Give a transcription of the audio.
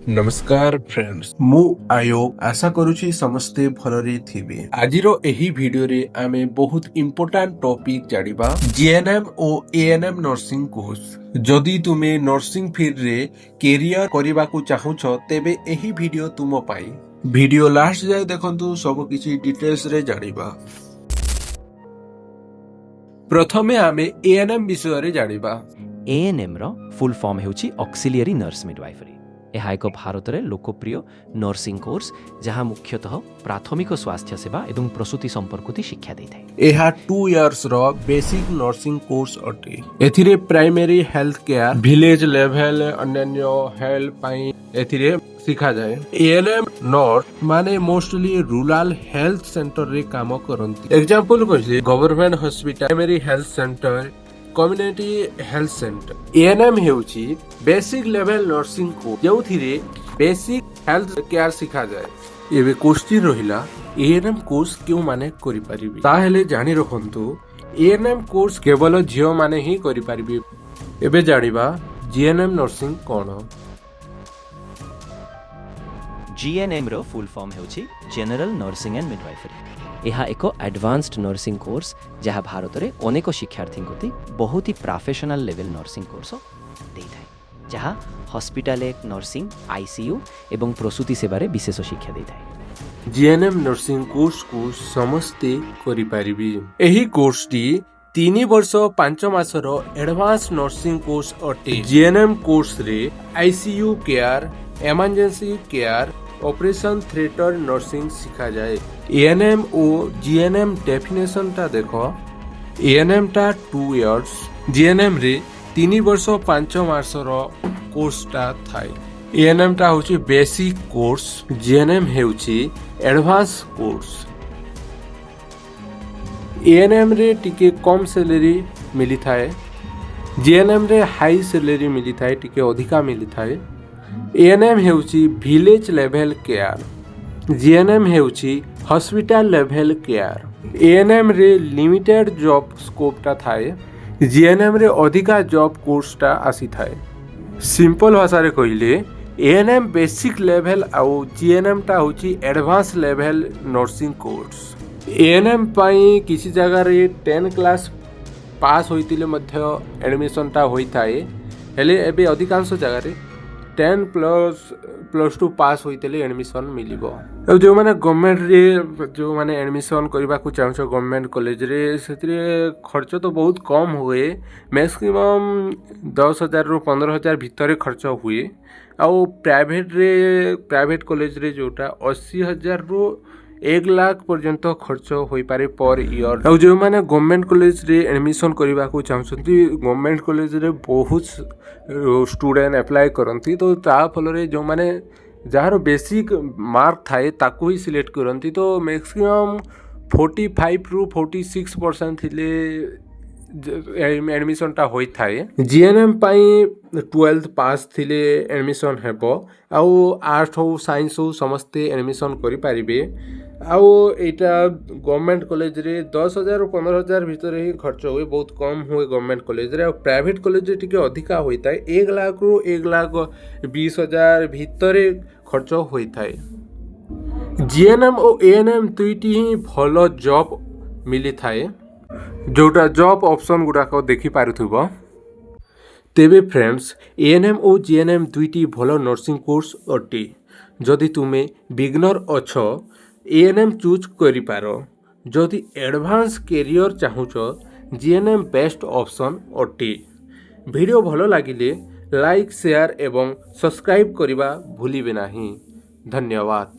नमस्कार फ्रेंड्स मु आयोग आशा करुछि समस्ते भलरे थिबे। आजिरो एही वीडियो रे आमे बहुत इंपोर्टेंट टॉपिक जानिबा जीएनएम ओ एएनएम नर्सिंग कोर्स। जदि तुमे नर्सिंग फील्ड रे कैरियर करिबा को चाहुछ तेबे एही वीडियो तुम पाई। वीडियो लास्ट जाय देखंतु सब किछि डिटेल्स रे जानिबा। प्रथमे आमे एएनएम विषय रे जानिबा। एएनएम रो फुल फॉर्म हेउची ऑक्सिलियरी नर्स मिडवाइफरी। यह एक भारत में लोकप्रिय नर्सिंग कोर्स जहाँ मुख्यतः प्राथमिक स्वास्थ्य सेवा एवं प्रसूति संपर्कित शिक्षा देता है। यह 2 इयर्स रो बेसिक नर्सिंग कोर्स अटे। एथिरे primary health care, village level अन्य हेल्थ पाई एथिरे सिखा जाए। एएनएम नर्स माने मोस्टली रूरल हेल्थ सेंटर रे काम करंती। एग्जांपल कहले government hospital, primary health centre, community health centre. ANM हेउची बेसिक लेवल नर्सिंग कोर्स जोथिरे बेसिक हेल्थ केयर सिखा जाए। एबे क्वेश्चन रहिला एएनएम कोर्स क्यों माने करि परिबे ताहेले जानि रखंतु एएनएम कोर्स केवल झियो माने ही करि परिबे। एबे जानिबा जीएनएम नर्सिंग कोन। जीएनएम रो फुल फॉर्म हेउची जनरल नर्सिंग एंड मिडवाइफरी। यह एक एडवांस्ड नर्सिंग कोर्स जहाँ भारत में अनेक शिक्षार्थी को बहुत ही प्रोफेशनल लेवल नर्सिंग कोर्स देता है, जहाँ हॉस्पिटल नर्सिंग, आईसीयू एवं प्रसूति सेवा विशेष शिक्षा देता है। जीएनएम नर्सिंग कोर्स को समस्ते करि परिबे। एही कोर्स टी 3 वर्ष 5 मासर एडवांस नर्सिंग कोर्स अटे। जीएनएम कोर्स रे ICU care, emergency care, operation theatre nursing सिखा जाए। एएनएम ओ जीएनएम डेफिनेशन टा देखो। एएनएम टा 2 इयर्स, जीएनएम रे 3 वर्ष 5 मासर कोर्स टा थाए। एएनएम टा होची बेसिक कोर्स, जीएनएम हेउची एडवांस कोर्स। एएनएम रे टिके कम सैलरी मिली थाए, जीएनएम रे हाई सैलरी मिली थाए, टिके अधिका मिली थाए। एएनएम हेउची विलेज लेवल केयर, जीएनएम हेउची हॉस्पिटल लेवल केयर। एएनएम रे लिमिटेड जॉब स्कोप टा थाए, जीएनएम रे अधिका जॉब कोर्स टा आसी थाए। सिंपल भाषा रे कहिले एएनएम बेसिक लेवल आउ जीएनएम टा होची advance level nursing course. ANM पाई किसी जगह रे 10 क्लास पास होइतिले मध्य एडमिशन टा होई थाए, हेले एबे अधिकांश जगह रे 10 प्लस 2 पास होइतेले एडमिशन मिलिबो। जो माने गवर्नमेंट रे जो माने एडमिशन करबा को चाहछ गवर्नमेंट कॉलेज रे सेतरे खर्च तो बहुत कम हुए। मैक्सिमम 10,000 रु 15,000 भीतर खर्च हुए। आउ प्राइवेट कॉलेज रे जोटा 80,000 रु 1 लाख पर्यंत खर्च होई पारे पर ईयर। और जो माने गवर्नमेंट कॉलेज रे एडमिशन करबा को चाहछंती, गवर्नमेंट कॉलेज रे बहुत स्टूडेंट अप्लाई करंती, तो ता फल रे जो माने जार बेसिक मार्क थाए ताको ही सिलेक्ट करंती। तो मैक्सिमम 45 रु 46% थिले एडमिशन टा होई थाए। जीएनएम पाई 12th पास थिले एडमिशन हेबो। आउ आर्ट्स हो साइंस हो समस्ते एडमिशन करि पारिबे। आउ एटा गवर्नमेंट कॉलेज रे 10,000 रु 15,000 भीतर ही खर्च हुए, बहुत कम हुए गवर्नमेंट कॉलेज रे। और प्राइवेट कॉलेज रे टिके अधिका होई थाए, 1 लाख रु 1,20,000 भीतर खर्च होई थाए। जीएनएम और एएनएम दुईटी ही भलो जॉब मिली थाए, जोटा जॉब ऑप्शन गुड़ाक देखि पारुथुबो। तेबे फ्रेंड्स एएनएम और जीएनएम दुईटी भलो नर्सिंग कोर्स अटे। जदि तुमे बिगनर अछ एएनएम चूज करि पारो। जदि एडवांस कैरियर चाहुछ जीएनएम बेस्ट ऑप्शन अटे। वीडियो भलो लागिले लाइक, शेयर एवं सब्सक्राइब करिबा भूलिबे नाही। धन्यवाद।